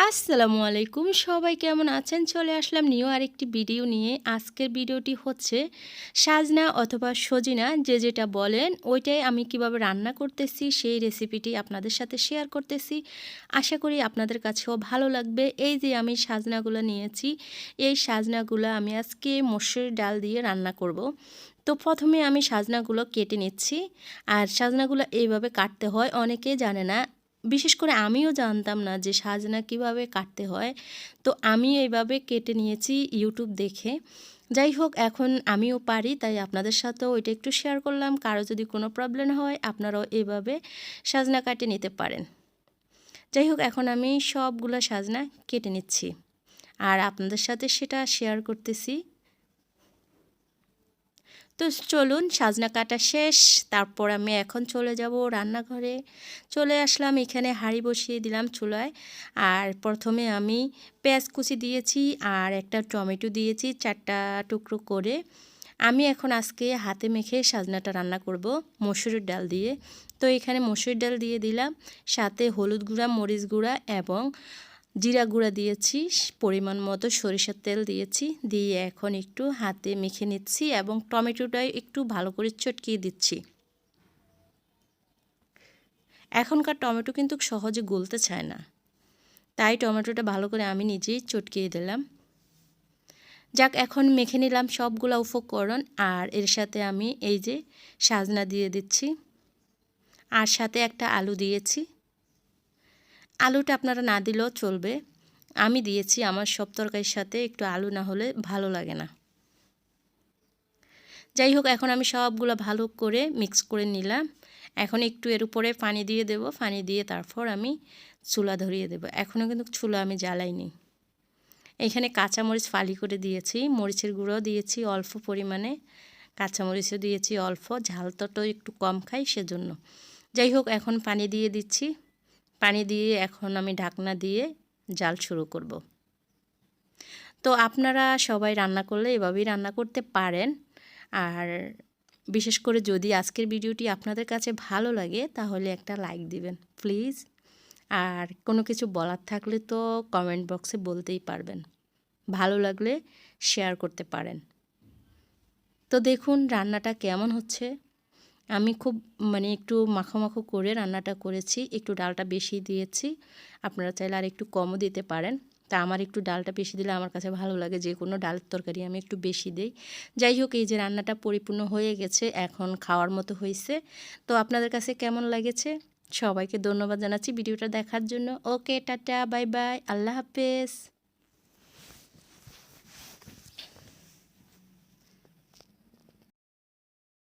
আসসালামু আলাইকুম, সবাই কেমন আছেন? চলে আসলাম নিউ আরেকটি ভিডিও নিয়ে। আজকের ভিডিওটি হচ্ছে সাজনা অথবা সজিনা যে যেটা বলেন ওইটাই আমি কিভাবে রান্না করতেছি সেই রেসিপিটি আপনাদের সাথে শেয়ার করতেছি। আশা করি আপনাদের কাছেও ভালো লাগবে। এই যে আমি সাজনাগুলো নিয়েছি, এই সাজনাগুলো আমি আজকে মসুর ডাল দিয়ে রান্না করব। তো প্রথমে আমি সাজনাগুলো কেটে নিচ্ছি। আর সাজনাগুলো এইভাবে কাটতে হয়, অনেকেই জানে না। বিশেষ করে আমিও জানতাম না যে সাজনা কিভাবে কাটতে হয়। তো আমি এইভাবে কেটে নিয়েছি ইউটিউব দেখে। যাই হোক, এখন আমিও পারি, তাই আপনাদের সাথেও ওইটা একটু শেয়ার করলাম। কারো যদি কোনো প্রবলেম হয় আপনারাও এইভাবে সাজনা কাটে নিতে পারেন। যাই হোক, এখন আমি সবগুলো সাজনা কেটে নিচ্ছি আর আপনাদের সাথে সেটা শেয়ার করতেছি। তো চলুন, সাজনা কাটা শেষ। তারপর আমি এখন চলে যাব রান্নাঘরে। চলে আসলাম, এখানে হাঁড়ি বসিয়ে দিলাম চুলায়। আর প্রথমে আমি পেঁয়াজ কুচি দিয়েছি আর একটা টমেটো দিয়েছি 4টা টুকরো করে। আমি এখন আজকে হাতে মেখে সাজনাটা রান্না করব মসুরের ডাল দিয়ে। তো এখানে মসুর ডাল দিয়ে দিলাম, সাথে হলুদ গুঁড়া, মরিচ গুঁড়া এবং জিরা গুঁড়া দিয়েছি, পরিমাণ মতো সরিষার তেল দিয়েছি। দিয়ে এখন একটু হাতে মেখে নিচ্ছি এবং টমেটোটা একটু ভালো করে চটকিয়ে দিচ্ছি। এখনকার টমেটো কিন্তু সহজে গলতে চায় না, তাই টমেটোটা ভালো করে আমি নিজেই চটকিয়ে দিলাম। যাক, এখন মেখে নিলাম সবগুলো উপকরণ। আর এর সাথে আমি এই যে সাজনা দিয়ে দিচ্ছি আর সাথে একটা আলু দিয়েছি। আলুটা আপনারা না দিলেও চলবে, আমি দিয়েছি। আমার সব তরকারির সাথে একটু আলু না হলে ভালো লাগে না। যাই হোক, এখন আমি সবগুলো ভালো করে মিক্স করে নিলাম। এখন একটু এর উপরে পানি দিয়ে দেব, পানি দিয়ে তারপর আমি চুলা ধরিয়ে দেব। এখনও কিন্তু চুলা আমি জ্বালাইনি। এখানে কাঁচামরিচ ফালি করে দিয়েছি, মরিচের গুঁড়োও দিয়েছি অল্প পরিমাণে, কাঁচামরিচও দিয়েছি অল্প, ঝালটা তো একটু কম খাই সেজন্য। যাই হোক, এখন পানি দিয়ে দিচ্ছি। পানি দিয়ে এখন আমি ঢাকনা দিয়ে জাল শুরু করব। তো আপনারা সবাই রান্না করলে এভাবেই রান্না করতে পারেন। আর বিশেষ করে যদি আজকের ভিডিওটি আপনাদের কাছে ভালো লাগে তাহলে একটা লাইক দিবেন প্লিজ। আর কোনো কিছু বলার থাকলে তো কমেন্ট বক্সে বলতেই পারবেন। ভালো লাগলে শেয়ার করতে পারেন। তো দেখুন রান্নাটা কেমন হচ্ছে। আমি খুব একটু মাখো মাখো করে রান্নাটা করেছি, একটু ডালটা বেশি দিয়েছি। আপনারা চাইলে আর একটু কমও দিতে পারেন। তা আমার একটু ডালটা বেশি দিলে আমার কাছে ভালো লাগে, যে কোনো ডালের তরকারি আমি একটু বেশি দিই। যাই হোক, এই যে রান্নাটা পরিপূর্ণ হয়ে গেছে, এখন খাওয়ার মতো হয়েছে। তো আপনাদের কাছে কেমন লাগেছে? সবাইকে ধন্যবাদ জানাচ্ছি ভিডিওটা দেখার জন্য। ওকে, টাটা, বাই বাই, আল্লাহ হাফেজ।